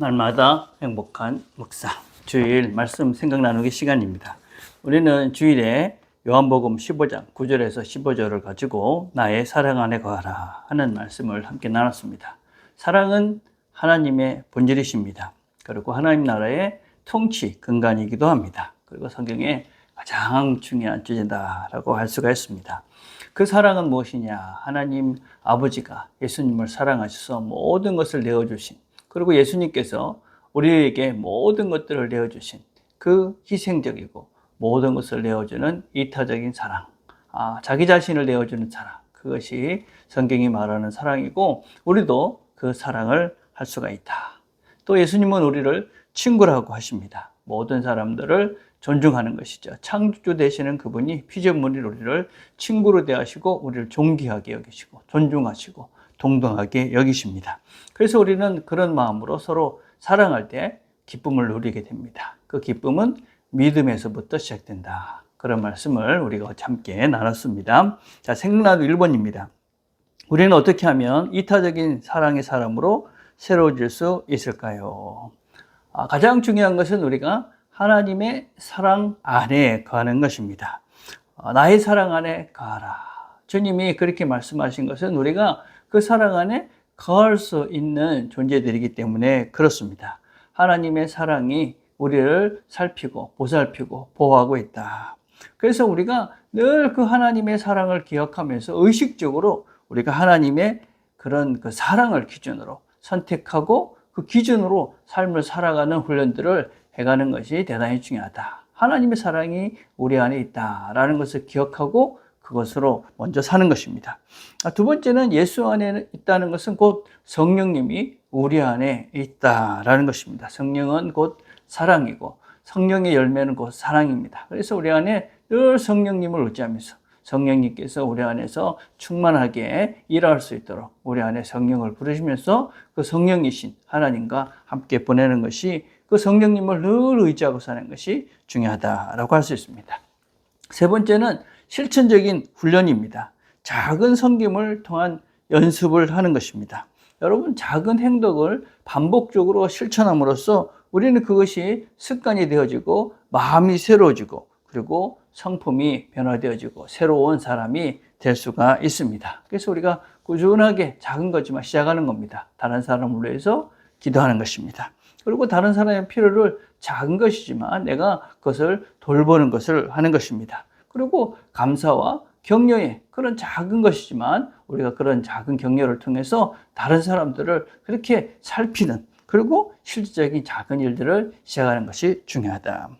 날마다 행복한 묵상, 주일 말씀 생각 나누기 시간입니다. 우리는 주일에 요한복음 15장 9절에서 15절을 가지고 나의 사랑 안에 거하라 하는 말씀을 함께 나눴습니다. 사랑은 하나님의 본질이십니다. 그리고 하나님 나라의 통치 근간이기도 합니다. 그리고 성경에 가장 중요한 주제다라고 할 수가 있습니다. 그 사랑은 무엇이냐? 하나님 아버지가 예수님을 사랑하셔서 모든 것을 내어주신, 그리고 예수님께서 우리에게 모든 것들을 내어주신 그 희생적이고 모든 것을 내어주는 이타적인 사랑, 자기 자신을 내어주는 사랑, 그것이 성경이 말하는 사랑이고 우리도 그 사랑을 할 수가 있다. 또 예수님은 우리를 친구라고 하십니다. 모든 사람들을 존중하는 것이죠. 창조주 되시는 그분이 피조물인 우리를 친구로 대하시고 우리를 존귀하게 여기시고 존중하시고 동등하게 여기십니다. 그래서 우리는 그런 마음으로 서로 사랑할 때 기쁨을 누리게 됩니다. 그 기쁨은 믿음에서부터 시작된다. 그런 말씀을 우리가 함께 나눴습니다. 자, 생각나도 1번입니다. 우리는 어떻게 하면 이타적인 사랑의 사람으로 새로워질 수 있을까요? 가장 중요한 것은 우리가 하나님의 사랑 안에 거하는 것입니다. 나의 사랑 안에 거하라. 주님이 그렇게 말씀하신 것은 우리가 그 사랑 안에 거할 수 있는 존재들이기 때문에 그렇습니다. 하나님의 사랑이 우리를 살피고 보살피고 보호하고 있다. 그래서 우리가 늘 그 하나님의 사랑을 기억하면서 의식적으로 우리가 하나님의 그런 그 사랑을 기준으로 선택하고 그 기준으로 삶을 살아가는 훈련들을 해가는 것이 대단히 중요하다. 하나님의 사랑이 우리 안에 있다라는 것을 기억하고 그것으로 먼저 사는 것입니다. 두 번째는 예수 안에 있다는 것은 곧 성령님이 우리 안에 있다라는 것입니다. 성령은 곧 사랑이고 성령의 열매는 곧 사랑입니다. 그래서 우리 안에 늘 성령님을 의지하면서 성령님께서 우리 안에서 충만하게 일할 수 있도록 우리 안에 성령을 부르시면서 그 성령이신 하나님과 함께 보내는 것이, 그 성령님을 늘 의지하고 사는 것이 중요하다라고 할 수 있습니다. 세 번째는 실천적인 훈련입니다. 작은 섬김을 통한 연습을 하는 것입니다. 여러분, 작은 행동을 반복적으로 실천함으로써 우리는 그것이 습관이 되어지고 마음이 새로워지고 그리고 성품이 변화되어지고 새로운 사람이 될 수가 있습니다. 그래서 우리가 꾸준하게 작은 거지만 시작하는 겁니다. 다른 사람을 위해서 기도하는 것입니다. 그리고 다른 사람의 필요를 작은 것이지만 내가 그것을 돌보는 것을 하는 것입니다. 그리고 감사와 격려의 그런 작은 것이지만 우리가 그런 작은 격려를 통해서 다른 사람들을 그렇게 살피는, 그리고 실질적인 작은 일들을 시작하는 것이 중요하다.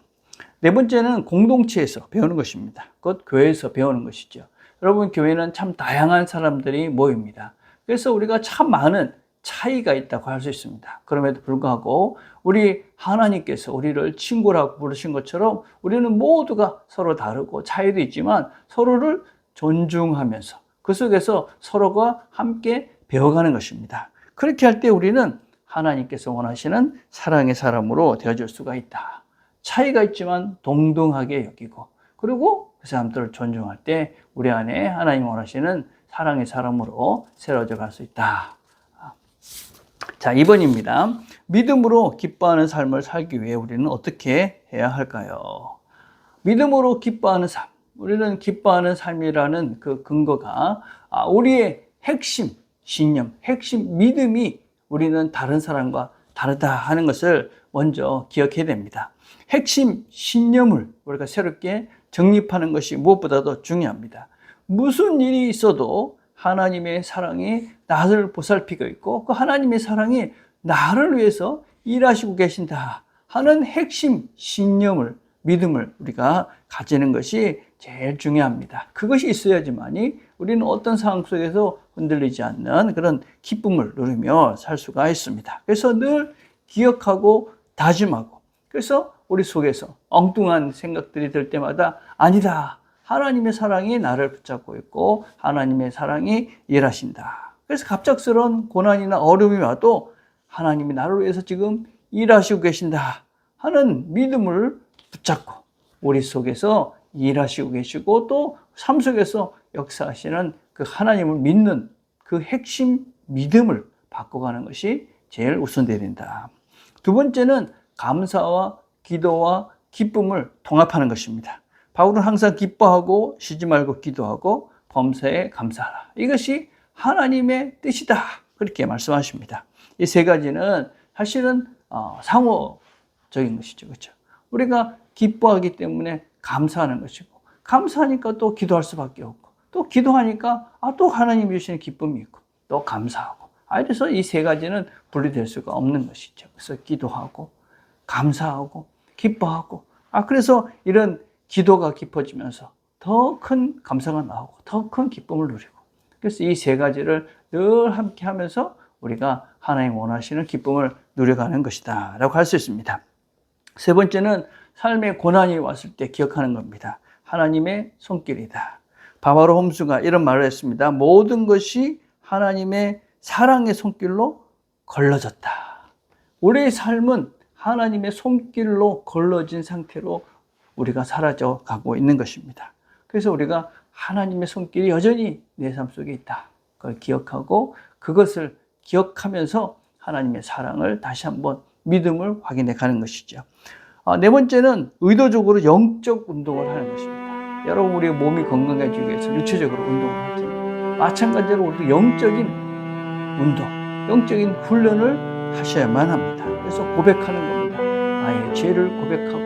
네 번째는 공동체에서 배우는 것입니다. 곧 교회에서 배우는 것이죠. 여러분, 교회는 참 다양한 사람들이 모입니다. 그래서 우리가 참 많은 차이가 있다고 할 수 있습니다. 그럼에도 불구하고 우리 하나님께서 우리를 친구라고 부르신 것처럼 우리는 모두가 서로 다르고 차이도 있지만 서로를 존중하면서 그 속에서 서로가 함께 배워가는 것입니다. 그렇게 할 때 우리는 하나님께서 원하시는 사랑의 사람으로 되어줄 수가 있다. 차이가 있지만 동등하게 여기고 그리고 그 사람들을 존중할 때 우리 안에 하나님 원하시는 사랑의 사람으로 새로워져 갈 수 있다. 자, 2번입니다. 믿음으로 기뻐하는 삶을 살기 위해 우리는 어떻게 해야 할까요? 믿음으로 기뻐하는 삶. 우리는 기뻐하는 삶이라는 그 근거가 우리의 핵심 신념, 핵심 믿음이 우리는 다른 사람과 다르다 하는 것을 먼저 기억해야 됩니다. 핵심 신념을 우리가 새롭게 정립하는 것이 무엇보다도 중요합니다. 무슨 일이 있어도 하나님의 사랑이 나를 보살피고 있고 그 하나님의 사랑이 나를 위해서 일하시고 계신다 하는 핵심 신념을, 믿음을 우리가 가지는 것이 제일 중요합니다. 그것이 있어야지만이 우리는 어떤 상황 속에서 흔들리지 않는 그런 기쁨을 누리며 살 수가 있습니다. 그래서 늘 기억하고 다짐하고, 그래서 우리 속에서 엉뚱한 생각들이 들 때마다 아니다, 하나님의 사랑이 나를 붙잡고 있고 하나님의 사랑이 일하신다. 그래서 갑작스러운 고난이나 어려움이 와도 하나님이 나를 위해서 지금 일하시고 계신다 하는 믿음을 붙잡고 우리 속에서 일하시고 계시고 또 삶 속에서 역사하시는 그 하나님을 믿는 그 핵심 믿음을 바꿔가는 것이 제일 우선되어야 된다. 두 번째는 감사와 기도와 기쁨을 통합하는 것입니다. 바울은 항상 기뻐하고 쉬지 말고 기도하고 범사에 감사하라. 이것이 하나님의 뜻이다. 그렇게 말씀하십니다. 이 세 가지는 사실은 상호적인 것이죠. 그렇죠? 우리가 기뻐하기 때문에 감사하는 것이고, 감사하니까 또 기도할 수밖에 없고, 또 기도하니까 또 하나님이 주시는 기쁨이 있고, 또 감사하고. 그래서 이 세 가지는 분리될 수가 없는 것이죠. 그래서 기도하고, 감사하고, 기뻐하고. 그래서 이런 기도가 깊어지면서 더 큰 감사가 나오고, 더 큰 기쁨을 누리고. 그래서 이 세 가지를 늘 함께 하면서 우리가 하나님 원하시는 기쁨을 누려가는 것이다 라고 할 수 있습니다. 세 번째는 삶의 고난이 왔을 때 기억하는 겁니다. 하나님의 손길이다. 바바로 홈스가 이런 말을 했습니다. 모든 것이 하나님의 사랑의 손길로 걸러졌다. 우리의 삶은 하나님의 손길로 걸러진 상태로 우리가 사라져 가고 있는 것입니다. 그래서 우리가 하나님의 손길이 여전히 내 삶 속에 있다. 그걸 기억하고 그것을 기억하면서 하나님의 사랑을 다시 한번 믿음을 확인해 가는 것이죠. 네 번째는 의도적으로 영적 운동을 하는 것입니다. 여러분, 우리 몸이 건강해지기 위해서 유체적으로 운동을 하잖아요. 마찬가지로 우리도 영적인 운동, 영적인 훈련을 하셔야만 합니다. 그래서 고백하는 겁니다. 나의 죄를 고백하고,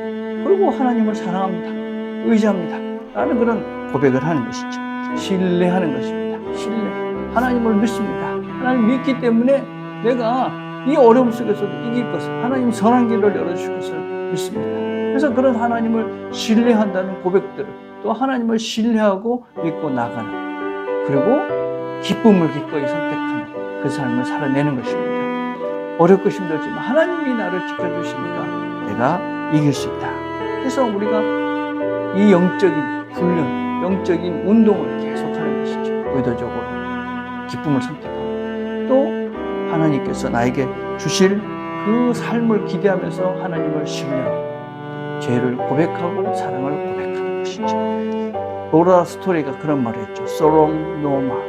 그리고 하나님을 사랑합니다. 의지합니다. 라는 그런 고백을 하는 것이죠. 신뢰하는 것입니다. 신뢰. 하나님을 믿습니다. 하나님 믿기 때문에 내가 이 어려움 속에서도 이길 것을, 하나님 선한 길을 열어주실 것을 믿습니다. 그래서 그런 하나님을 신뢰한다는 고백들을, 또 하나님을 신뢰하고 믿고 나가는, 그리고 기쁨을 기꺼이 선택하는 그 삶을 살아내는 것입니다. 어렵고 힘들지만 하나님이 나를 지켜주시니까 내가 이길 수 있다. 그래서 우리가 이 영적인 훈련, 영적인 운동을 계속하는 것이죠. 의도적으로 기쁨을 선택하고, 또 하나님께서 나에게 주실 그 삶을 기대하면서 하나님을 신뢰하고 죄를 고백하고 사랑을 고백하는 것이죠. 로라 스토리가 그런 말을 했죠. Sorrow no more.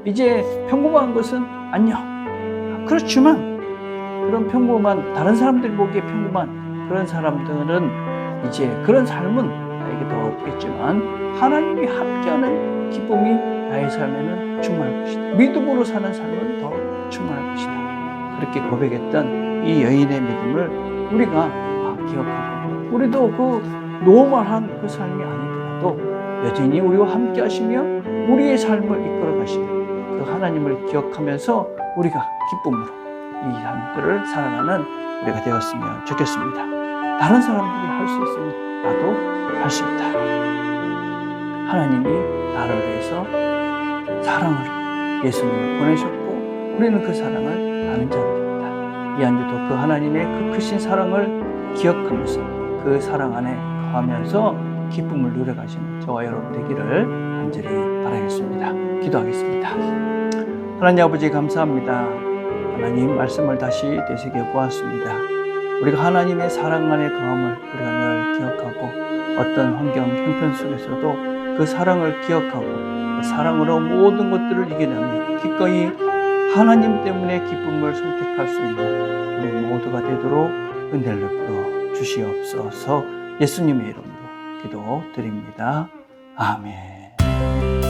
이제 평범한 것은 안녕. 그렇지만 그런 평범한, 다른 사람들이 보기에 평범한 그런 사람들은 이제 그런 삶은 나에게 더 없겠지만 하나님이 함께하는 기쁨이 나의 삶에는 충만할 것이다. 믿음으로 사는 삶은 더 충만할 것이다. 그렇게 고백했던 이 여인의 믿음을 우리가 기억하고, 우리도 그 노멀한 그 삶이 아니더라도 여전히 우리와 함께 하시며 우리의 삶을 이끌어 가시는 그 하나님을 기억하면서 우리가 기쁨으로 이 삶들을 살아가는 우리가 되었으면 좋겠습니다. 다른 사람들이 할 수 있으니 나도 할 수 있다. 하나님이 나를 위해서 사랑으로 예수님을 보내셨고 우리는 그 사랑을 아는 자가 됩니다. 이 한 주도 그 하나님의 그 크신 사랑을 기억하면서 그 사랑 안에 거하면서 기쁨을 누려가시는 저와 여러분 되기를 간절히 바라겠습니다. 기도하겠습니다. 하나님 아버지 감사합니다. 하나님 말씀을 다시 되새겨 보았습니다. 우리가 하나님의 사랑 안에 거함을 우리가 늘 기억하고, 어떤 환경, 형편 속에서도 그 사랑을 기억하고 그 사랑으로 모든 것들을 이겨내며 기꺼이 하나님 때문에 기쁨을 선택할 수 있는 우리 모두가 되도록 은혜를 베풀어 주시옵소서. 예수님의 이름으로 기도드립니다. 아멘.